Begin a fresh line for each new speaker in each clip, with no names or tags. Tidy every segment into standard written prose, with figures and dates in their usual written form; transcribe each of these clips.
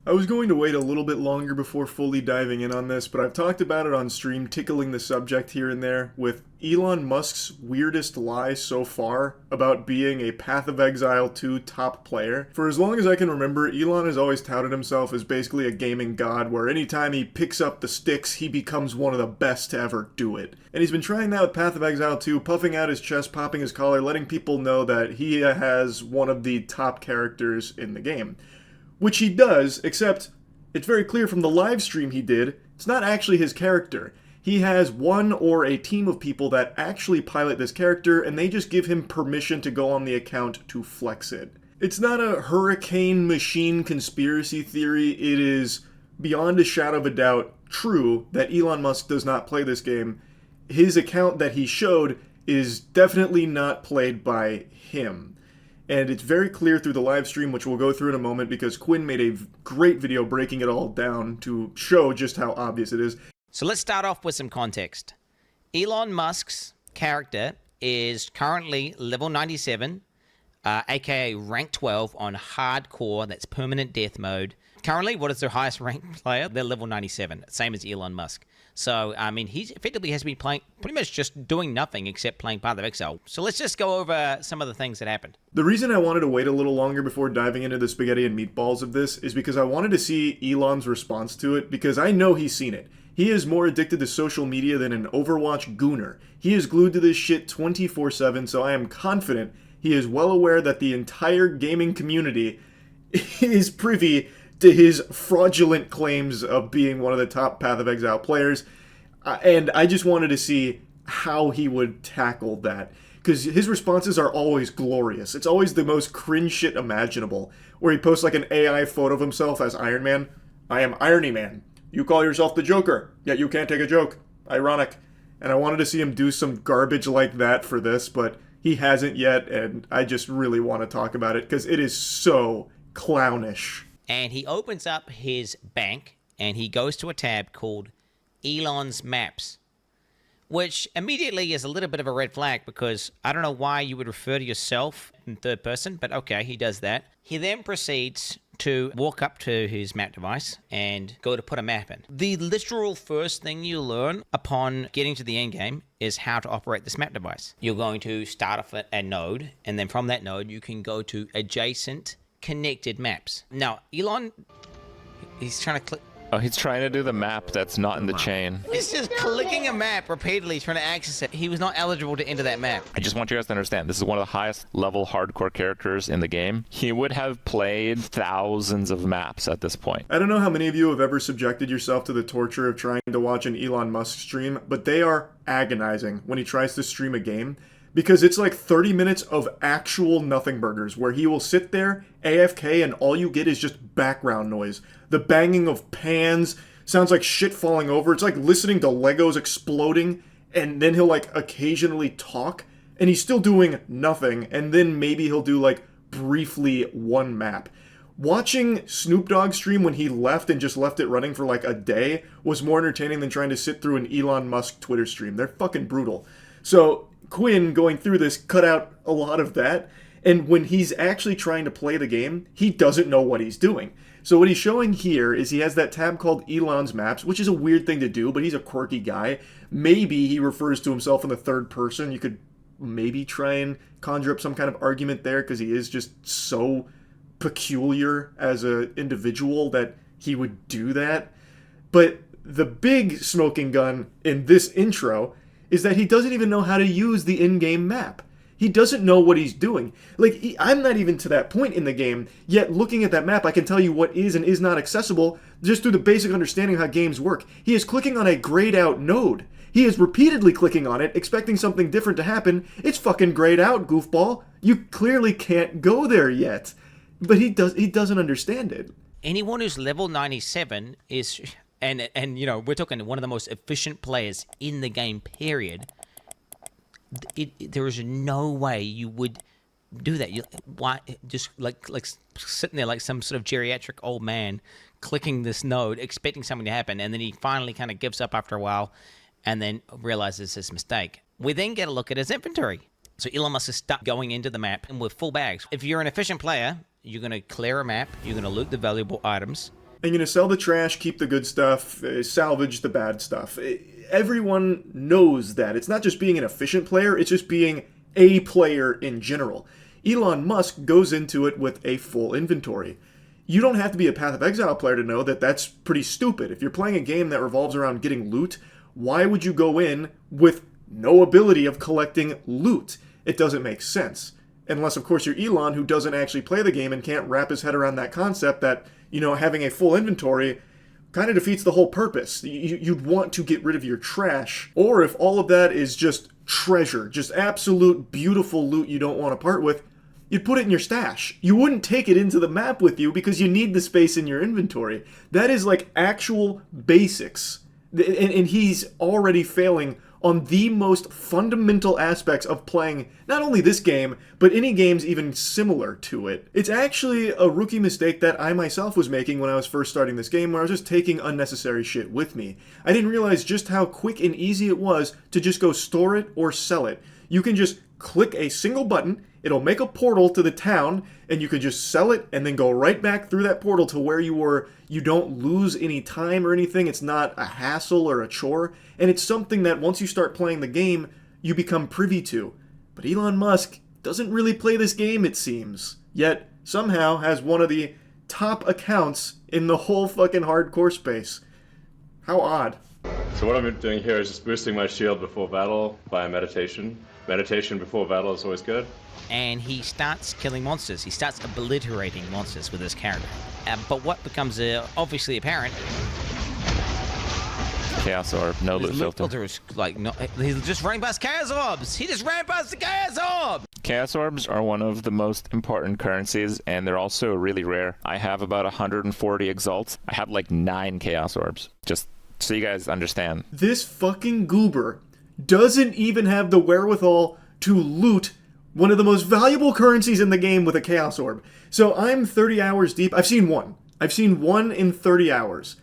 I was going to wait a little bit longer before fully diving in on this, but I've talked about it on stream, tickling the subject here and there, with Elon Musk's weirdest lie so far about being a Path of Exile 2 top player. For as long as I can remember, Elon has always touted himself as basically a gaming god, where anytime he picks up the sticks, he becomes one of the best to ever do it. And he's been trying that with Path of Exile 2, puffing out his chest, popping his collar, letting people know that he has one of the top characters in the game. Which he does, except it's very clear from the live stream he did, it's not actually his character. He has one or a team of people that actually pilot this character, and they just give him permission to go on the account to flex it. It's not a hurricane machine conspiracy theory, it is beyond a shadow of a doubt true that Elon Musk does not play this game. His account that he showed is definitely not played by him. And it's very clear through the live stream, which we'll go through in a moment, because Quinn made a great video breaking it all down to show just how obvious it is.
So let's start off with some context. Elon Musk's character is currently level 97, aka rank 12 on hardcore, that's permanent death mode. Currently, what is their highest ranked player? They're level 97, same as Elon Musk. So, I mean, he effectively has been playing, pretty much just doing nothing except playing Path of Exile. So let's just go over some of the things that happened.
The reason I wanted to wait a little longer before diving into the spaghetti and meatballs of this is because I wanted to see Elon's response to it, because I know he's seen it. He is more addicted to social media than an Overwatch gooner. He is glued to this shit 24/7, so I am confident he is well aware that the entire gaming community is privy to his fraudulent claims of being one of the top Path of Exile players, and I just wanted to see how he would tackle that, because his responses are always glorious. It's always the most cringe shit imaginable, where he posts like an AI photo of himself as Iron Man. I am Irony Man. You call yourself the Joker, yet you can't take a joke. Ironic. And I wanted to see him do some garbage like that for this, but he hasn't yet, and I just really want to talk about it, because it is so clownish.
And he opens up his bank and he goes to a tab called Elon's Maps, which immediately is a little bit of a red flag, because I don't know why you would refer to yourself in third person, but okay, he does that. He then proceeds to walk up to his map device and go to put a map in. The literal first thing you learn upon getting to the end game is how to operate this map device. You're going to start off at a node, and then from that node you can go to adjacent connected maps. Now, Elon, he's trying to click.
Oh, he's trying to do the map that's not in the chain.
He's just clicking a map repeatedly, trying to access it. He was not eligible to enter that map.
I just want you guys to understand, this is one of the highest level hardcore characters in the game. He would have played thousands of maps at this point.
I don't know how many of you have ever subjected yourself to the torture of trying to watch an Elon Musk stream, but they are agonizing when he tries to stream a game, because it's like 30 minutes of actual nothing burgers, where he will sit there, AFK, and all you get is just background noise. The banging of pans sounds like shit falling over. It's like listening to Legos exploding, and then he'll like occasionally talk, and he's still doing nothing, and then maybe he'll do like briefly one map. Watching Snoop Dogg stream when he left and just left it running for like a day was more entertaining than trying to sit through an Elon Musk Twitter stream. They're fucking brutal. So Quinn, going through this, cut out a lot of that, and when he's actually trying to play the game, he doesn't know what he's doing. So what he's showing here is he has that tab called Elon's Maps, which is a weird thing to do, but he's a quirky guy. Maybe he refers to himself in the third person. You could maybe try and conjure up some kind of argument there, because he is just so peculiar as an individual that he would do that. But the big smoking gun in this intro is that he doesn't even know how to use the in-game map. He doesn't know what he's doing. Like, I'm not even to that point in the game, yet looking at that map, I can tell you what is and is not accessible just through the basic understanding of how games work. He is clicking on a grayed out node. He is repeatedly clicking on it, expecting something different to happen. It's fucking grayed out, goofball. You clearly can't go there yet. But he doesn't understand it.
Anyone who's level 97 is, and you know, we're talking one of the most efficient players in the game, period. There is no way you would do that. Why just like sitting there like some sort of geriatric old man clicking this node, expecting something to happen, and then he finally kind of gives up after a while, and then realizes his mistake. We then get a look at his inventory. So Elon Musk is stuck going into the map and with full bags. If you're an efficient player, you're going to clear a map, you're going to loot the valuable items.
I'm going to sell the trash, keep the good stuff, salvage the bad stuff. Everyone knows that. It's not just being an efficient player, it's just being a player in general. Elon Musk goes into it with a full inventory. You don't have to be a Path of Exile player to know that that's pretty stupid. If you're playing a game that revolves around getting loot, why would you go in with no ability of collecting loot? It doesn't make sense. Unless, of course, you're Elon, who doesn't actually play the game and can't wrap his head around that concept that, having a full inventory kind of defeats the whole purpose. You'd want to get rid of your trash. Or if all of that is just treasure, just absolute beautiful loot you don't want to part with, you'd put it in your stash. You wouldn't take it into the map with you because you need the space in your inventory. That is like actual basics. And he's already failing on the most fundamental aspects of playing not only this game, but any games even similar to it. It's actually a rookie mistake that I myself was making when I was first starting this game, where I was just taking unnecessary shit with me. I didn't realize just how quick and easy it was to just go store it or sell it. You can just click a single button, it'll make a portal to the town, and you can just sell it and then go right back through that portal to where you were. You don't lose any time or anything. It's not a hassle or a chore. And it's something that once you start playing the game, you become privy to. But Elon Musk doesn't really play this game, it seems. Yet, somehow has one of the top accounts in the whole fucking hardcore space. How odd.
So what I'm doing here is just boosting my shield before battle via meditation. Meditation before battle is always good.
And he starts killing monsters. He starts obliterating monsters with his character. But what becomes obviously apparent...
Chaos Orb, no loot filter.
Is like, no, he's just running past Chaos Orbs! He just ran past the Chaos Orb!
Chaos Orbs are one of the most important currencies, and they're also really rare. I have about 140 Exalts. I have like 9 Chaos Orbs, just so you guys understand.
This fucking goober doesn't even have the wherewithal to loot one of the most valuable currencies in the game with a Chaos Orb. So I'm 30 hours deep. I've seen one. I've seen one in 30 hours.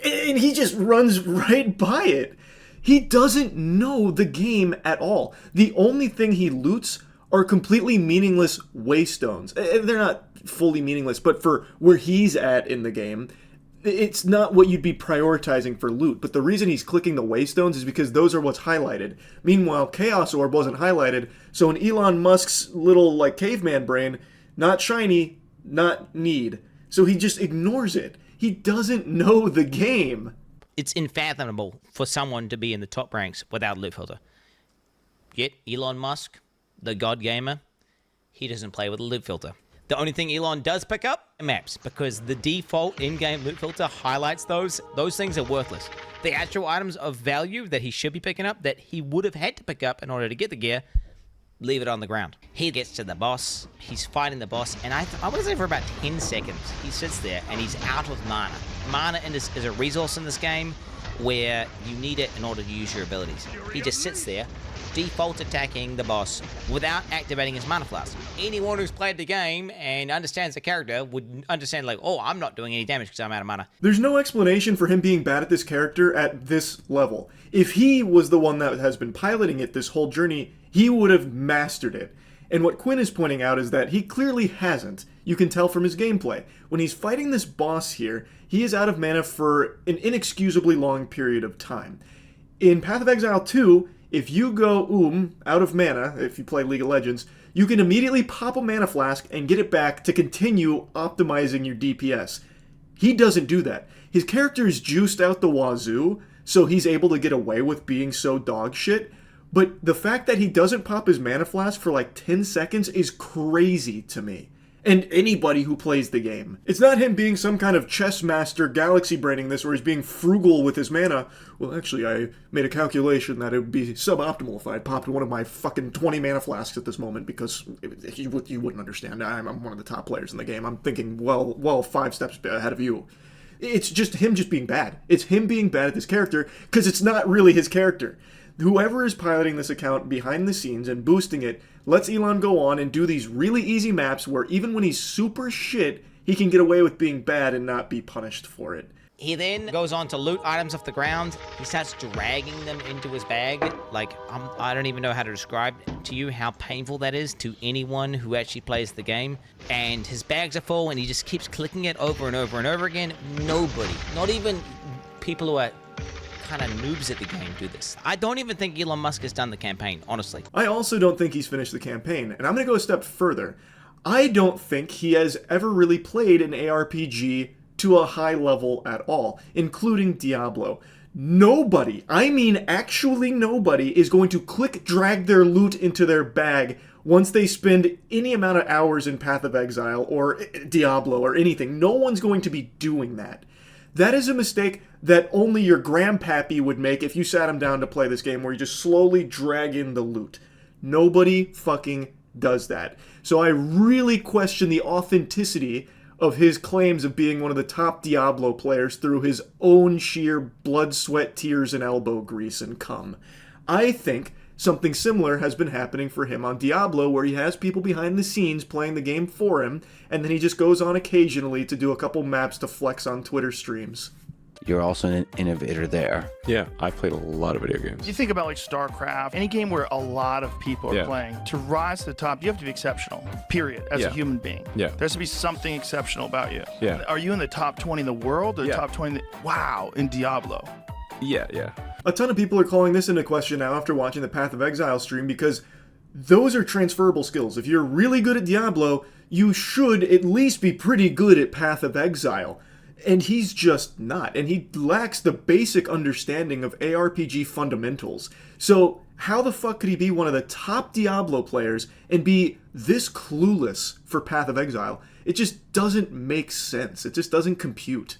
And he just runs right by it. He doesn't know the game at all. The only thing he loots are completely meaningless waystones. They're not fully meaningless, but for where he's at in the game, it's not what you'd be prioritizing for loot. But the reason he's clicking the waystones is because those are what's highlighted. Meanwhile, Chaos Orb wasn't highlighted, so in Elon Musk's little caveman brain, not shiny, not need. So he just ignores it. He doesn't know the game.
It's unfathomable for someone to be in the top ranks without a loot filter. Yet Elon Musk, the god gamer, he doesn't play with a loot filter. The only thing Elon does pick up are maps, because the default in-game loot filter highlights those. Those things are worthless. The actual items of value that he should be picking up, that he would have had to pick up in order to get the gear, leave it on the ground. He gets to the boss, he's fighting the boss, and I want to say for about 10 seconds, he sits there and he's out of mana. Mana is a resource in this game where you need it in order to use your abilities. He just sits there, default attacking the boss without activating his mana flask. Anyone who's played the game and understands the character would understand, like, oh, I'm not doing any damage because I'm out of mana.
There's no explanation for him being bad at this character at this level. If he was the one that has been piloting it this whole journey, he would have mastered it. And what Quinn is pointing out is that he clearly hasn't. You can tell from his gameplay. When he's fighting this boss here, he is out of mana for an inexcusably long period of time. In Path of Exile 2, if you go out of mana, if you play League of Legends, you can immediately pop a mana flask and get it back to continue optimizing your DPS. He doesn't do that. His character is juiced out the wazoo, so he's able to get away with being so dog shit. But the fact that he doesn't pop his mana flask for like 10 seconds is crazy to me. And anybody who plays the game. It's not him being some kind of chess master galaxy braining this where he's being frugal with his mana. Well, actually, I made a calculation that it would be suboptimal if I had popped one of my fucking 20 mana flasks at this moment, because you wouldn't understand. I'm one of the top players in the game. I'm thinking well 5 steps ahead of you. It's just him just being bad. It's him being bad at this character because it's not really his character. Whoever is piloting this account behind the scenes and boosting it lets Elon go on and do these really easy maps where even when he's super shit, he can get away with being bad and not be punished for it.
He then goes on to loot items off the ground. He starts dragging them into his bag. Like, I don't even know how to describe to you how painful that is to anyone who actually plays the game. And his bags are full, and he just keeps clicking it over and over and over again. Nobody, not even people who are kind of noobs at the game, do this. I don't even think Elon Musk has done the campaign, honestly.
I also don't think he's finished the campaign, and I'm going to go a step further. I don't think he has ever really played an ARPG to a high level at all, including Diablo. Nobody, I mean actually nobody, is going to drag their loot into their bag once they spend any amount of hours in Path of Exile or Diablo or anything. No one's going to be doing that. That is a mistake that only your grandpappy would make if you sat him down to play this game, where you just slowly drag in the loot. Nobody fucking does that. So I really question the authenticity of his claims of being one of the top Diablo players through his own sheer blood, sweat, tears, and elbow grease and cum. I think something similar has been happening for him on Diablo, where he has people behind the scenes playing the game for him, and then he just goes on occasionally to do a couple maps to flex on Twitter streams.
You're also an innovator there.
Yeah, I played a lot of video games.
You think about like StarCraft, any game where a lot of people are playing. To rise to the top, you have to be exceptional, period, as a human being.
Yeah.
There has to be something exceptional about you.
Yeah.
Are you in the top 20 in the world or top 20 wow, in Diablo?
Yeah.
A ton of people are calling this into question now after watching the Path of Exile stream, because those are transferable skills. If you're really good at Diablo, you should at least be pretty good at Path of Exile. And he's just not. And he lacks the basic understanding of ARPG fundamentals. So how the fuck could he be one of the top Diablo players and be this clueless for Path of Exile? It just doesn't make sense. It just doesn't compute.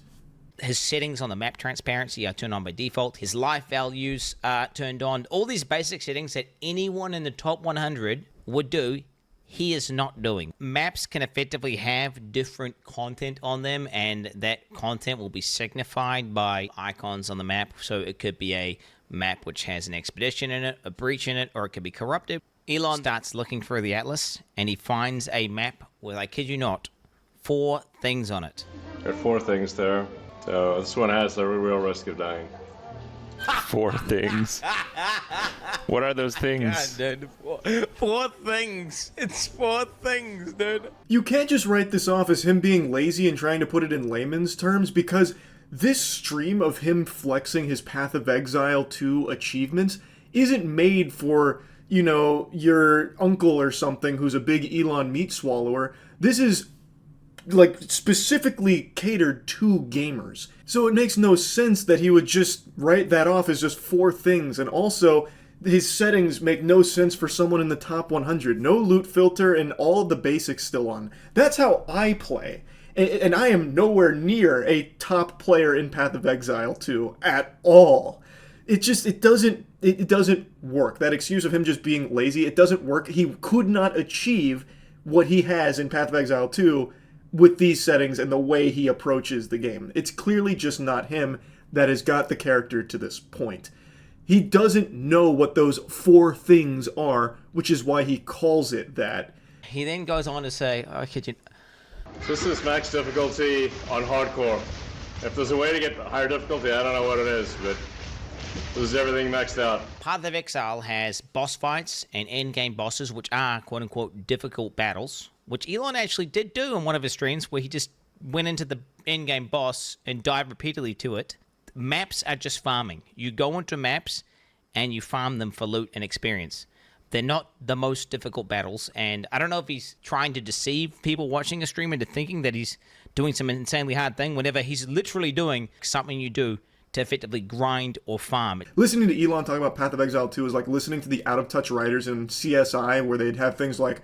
His settings on the map transparency are turned on by default. His life values are turned on. All these basic settings that anyone in the top 100 would do, he is not doing. Maps can effectively have different content on them, and that content will be signified by icons on the map. So it could be a map which has an expedition in it, a breach in it, or it could be corrupted. Elon starts looking through the atlas, and he finds a map with, I kid you not, 4 things on it.
There are 4 things there. So this one has the real risk of dying.
4 things. What are those things?
God, dude. 4 things. It's 4 things, dude.
You can't just write this off as him being lazy and trying to put it in layman's terms, because this stream of him flexing his Path of Exile 2 achievements isn't made for, you know, your uncle or something who's a big Elon meat swallower. This is like specifically catered to gamers. So it makes no sense that he would just write that off as just 4 things. And also, his settings make no sense for someone in the top 100. No loot filter and all the basics still on. That's how I play. And I am nowhere near a top player in Path of Exile 2 at all. It doesn't work. That excuse of him just being lazy, it doesn't work. He could not achieve what he has in Path of Exile 2 with these settings and the way he approaches the game. It's clearly just not him that has got the character to this point. He doesn't know what those 4 things are, which is why he calls it that.
He then goes on to say,
This is max difficulty on hardcore. If there's a way to get higher difficulty, I don't know what it is, but this is everything maxed out.
Path of Exile has boss fights and endgame bosses, which are quote-unquote difficult battles, which Elon actually did do in one of his streams, where he just went into the endgame boss and died repeatedly to it. Maps are just farming. You go into maps and you farm them for loot and experience. They're not the most difficult battles, and I don't know if he's trying to deceive people watching a stream into thinking that he's doing some insanely hard thing, whenever he's literally doing something you do to effectively grind or farm.
Listening to Elon talk about Path of Exile 2 is like listening to the out-of-touch writers in CSI, where they'd have things like,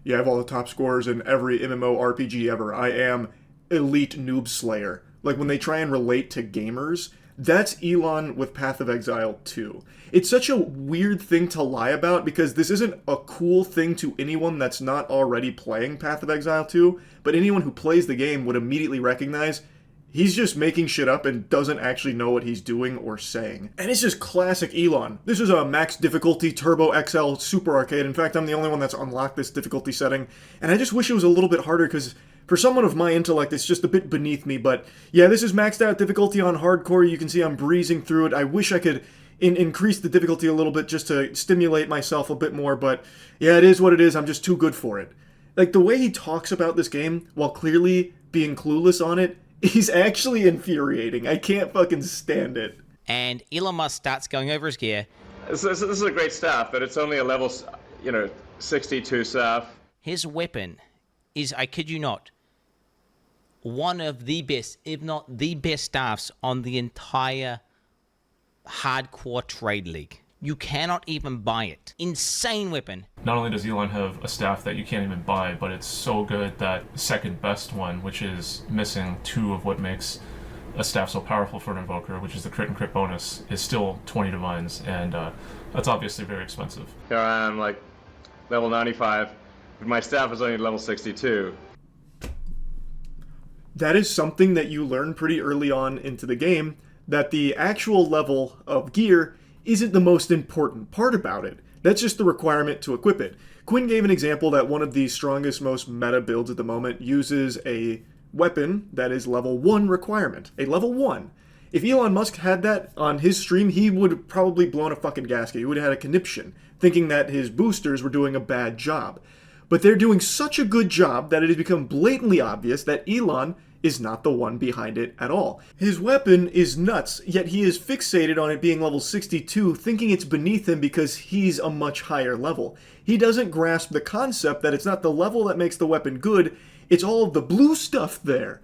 yeah, I have all the top scores in every MMORPG ever. I am elite noob slayer. Like, when they try and relate to gamers, that's Elon with Path of Exile 2. It's such a weird thing to lie about, because this isn't a cool thing to anyone that's not already playing Path of Exile 2, but anyone who plays the game would immediately recognize he's just making shit up and doesn't actually know what he's doing or saying. And it's just classic Elon. This is a max difficulty Turbo XL Super Arcade. In fact, I'm the only one that's unlocked this difficulty setting. And I just wish it was a little bit harder, because For someone of my intellect, it's just a bit beneath me, but yeah, this is maxed out difficulty on hardcore. You can see I'm breezing through it. I wish I could increase the difficulty a little bit just to stimulate myself a bit more, but yeah, it is what it is. I'm just too good for it. Like, the way he talks about this game, while clearly being clueless on it, is actually infuriating. I can't fucking stand it.
And Elon Musk starts going over his gear.
This is a great staff, but it's only a level, 62 staff.
His weapon is, I kid you not, one of the best, if not the best staffs on the entire hardcore trade league. You cannot even buy it. Insane weapon.
Not only does Elon have a staff that you can't even buy, but it's so good that second best one, which is missing 2 of what makes a staff so powerful for an invoker, which is the crit and crit bonus, is still 20 divines, and that's obviously very expensive.
Here I am, like, level 95, but my staff is only level 62.
That is something that you learn pretty early on into the game, that the actual level of gear isn't the most important part about it. That's just the requirement to equip it. Quinn gave an example that one of the strongest, most meta builds at the moment uses a weapon that is level 1 requirement. A level 1. If Elon Musk had that on his stream, he would have probably blown a fucking gasket. He would have had a conniption, thinking that his boosters were doing a bad job. But they're doing such a good job that it has become blatantly obvious that Elon is not the one behind it at all. His weapon is nuts, yet he is fixated on it being level 62, thinking it's beneath him because he's a much higher level. He doesn't grasp the concept that it's not the level that makes the weapon good, it's all of the blue stuff there.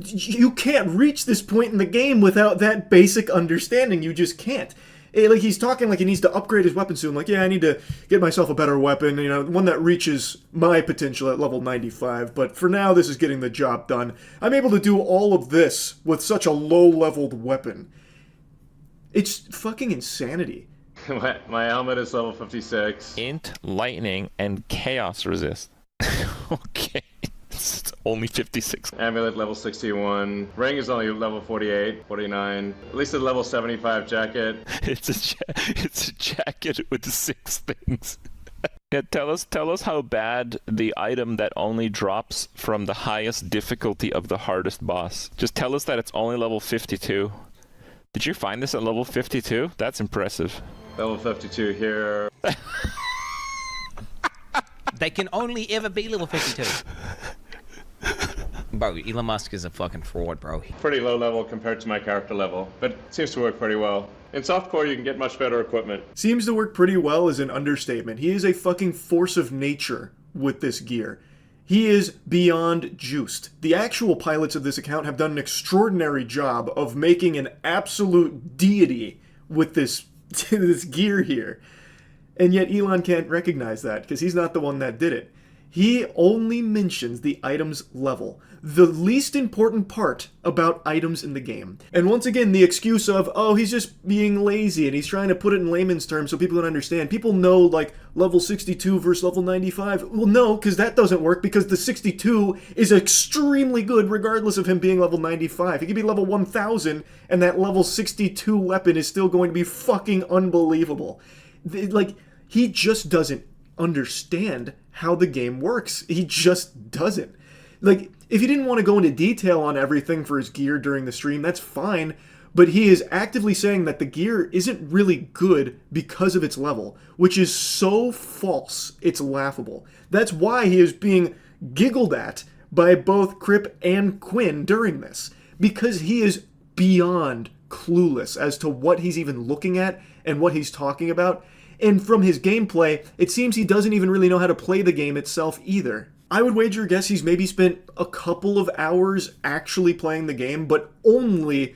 You can't reach this point in the game without that basic understanding. You just can't. Like, he's talking like he needs to upgrade his weapon soon. Like, yeah, I need to get myself a better weapon, one that reaches my potential at level 95. But for now, this is getting the job done. I'm able to do all of this with such a low-leveled weapon. It's fucking insanity.
My helmet is level 56.
Int, lightning, and chaos resist. Okay. It's only 56.
Amulet level 61. Ring is only level 48, 49. At least a level 75 jacket.
It's a jacket with 6 things. Yeah, tell us how bad the item that only drops from the highest difficulty of the hardest boss. Just tell us that it's only level 52. Did you find this at level 52? That's impressive.
Level 52 here.
They can only ever be level 52. Bro, Elon Musk is a fucking fraud, bro.
Pretty low level compared to my character level, but it seems to work pretty well. In softcore, you can get much better equipment.
Seems to work pretty well is an understatement. He is a fucking force of nature with this gear. He is beyond juiced. The actual pilots of this account have done an extraordinary job of making an absolute deity with this gear here. And yet Elon can't recognize that because he's not the one that did it. He only mentions the item's level, the least important part about items in the game. And once again, the excuse of, oh, he's just being lazy and he's trying to put it in layman's terms so people can understand. People know, like, level 62 versus level 95. Well, no, because that doesn't work because the 62 is extremely good regardless of him being level 95. He could be level 1000 and that level 62 weapon is still going to be fucking unbelievable. Like, he just doesn't understand how the game works. He just doesn't. Like, if he didn't want to go into detail on everything for his gear during the stream, that's fine, but he is actively saying that the gear isn't really good because of its level, which is so false, it's laughable. That's why he is being giggled at by both Crip and Quinn during this, because he is beyond clueless as to what he's even looking at and what he's talking about. And from his gameplay, it seems he doesn't even really know how to play the game itself either. I would wager a guess he's maybe spent a couple of hours actually playing the game, but only,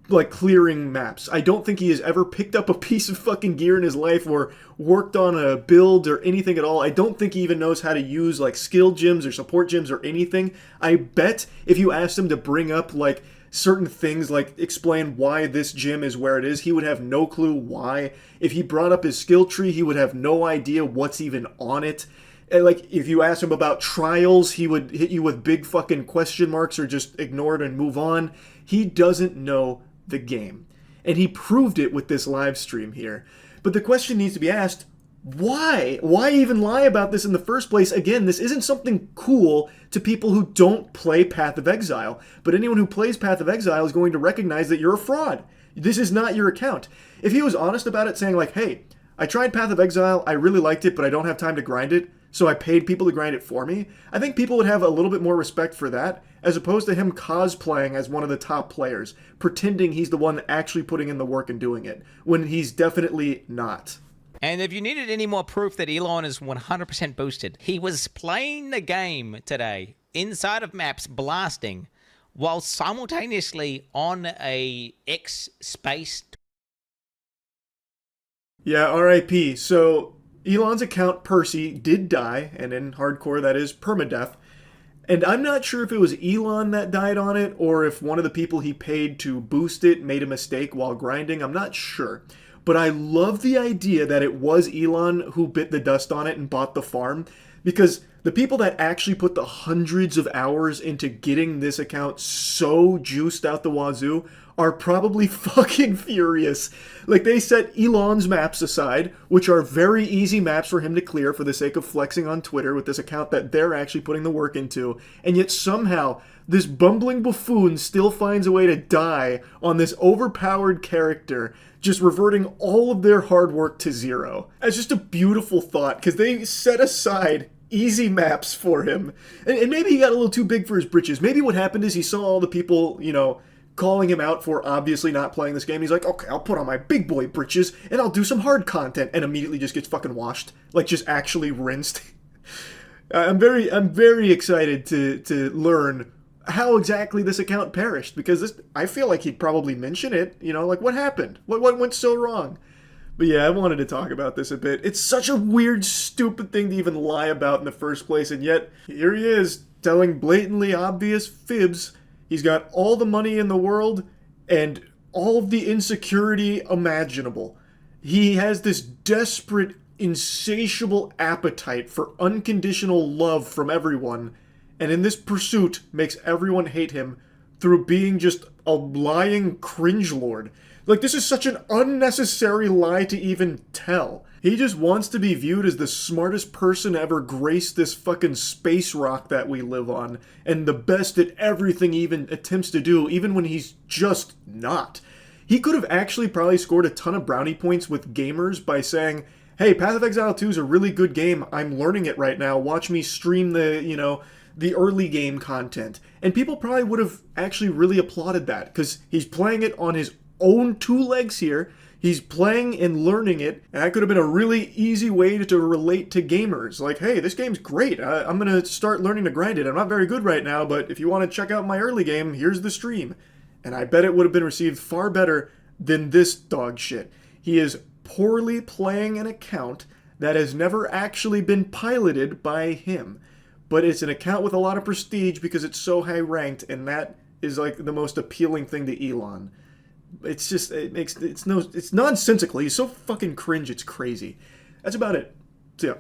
like, clearing maps. I don't think he has ever picked up a piece of fucking gear in his life or worked on a build or anything at all. I don't think he even knows how to use, like, skill gems or support gems or anything. I bet if you asked him to bring up, like, certain things, like explain why this gym is where it is, he would have no clue why. If he brought up his skill tree, he would have no idea what's even on it. And, like, if you asked him about trials, he would hit you with big fucking question marks or just ignore it and move on. He doesn't know the game. And he proved it with this live stream here. But the question needs to be asked, Why? Why even lie about this in the first place? Again, this isn't something cool to people who don't play Path of Exile, but anyone who plays Path of Exile is going to recognize that you're a fraud. This is not your account. If he was honest about it, saying like, hey, I tried Path of Exile, I really liked it, but I don't have time to grind it, so I paid people to grind it for me, I think people would have a little bit more respect for that, as opposed to him cosplaying as one of the top players, pretending he's the one actually putting in the work and doing it, when he's definitely not.
And if you needed any more proof that Elon is 100% boosted, he was playing the game today inside of maps blasting while simultaneously on a X space.
Yeah, RIP. So Elon's account, Percy, did die, and in hardcore that is permadeath. And I'm not sure if it was Elon that died on it, or if one of the people he paid to boost it made a mistake while grinding. I'm not sure. But I love the idea that it was Elon who bit the dust on it and bought the farm, because the people that actually put the hundreds of hours into getting this account so juiced out the wazoo are probably fucking furious. Like, they set Elon's maps aside, which are very easy maps for him to clear for the sake of flexing on Twitter with this account that they're actually putting the work into, and yet somehow this bumbling buffoon still finds a way to die on this overpowered character, just reverting all of their hard work to zero. It's just a beautiful thought, because they set aside easy maps for him. And maybe he got a little too big for his britches. Maybe what happened is he saw all the people, calling him out for obviously not playing this game. He's like, okay, I'll put on my big boy britches and I'll do some hard content, and immediately just gets fucking washed. Like, just actually rinsed. I'm very excited to learn how exactly this account perished, because I feel like he'd probably mention it, like, what happened? What went so wrong? But yeah, I wanted to talk about this a bit. It's such a weird, stupid thing to even lie about in the first place, and yet here he is, telling blatantly obvious fibs. He's got all the money in the world and all of the insecurity imaginable. He has this desperate, insatiable appetite for unconditional love from everyone, and in this pursuit makes everyone hate him through being just a lying cringelord. Like, this is such an unnecessary lie to even tell. He just wants to be viewed as the smartest person to ever grace this fucking space rock that we live on, and the best at everything he even attempts to do, even when he's just not. He could have actually probably scored a ton of brownie points with gamers by saying, hey, Path of Exile 2 is a really good game, I'm learning it right now, watch me stream the early game content. And people probably would have actually really applauded that, because he's playing it on his own two legs here. He's playing and learning it, and that could have been a really easy way to relate to gamers. Like, hey, this game's great. I'm going to start learning to grind it. I'm not very good right now, but if you want to check out my early game, here's the stream. And I bet it would have been received far better than this dog shit. He is poorly playing an account that has never actually been piloted by him. But it's an account with a lot of prestige because it's so high ranked, and that is like the most appealing thing to Elon. It's just, it's nonsensical. He's so fucking cringe, it's crazy. That's about it. So yeah.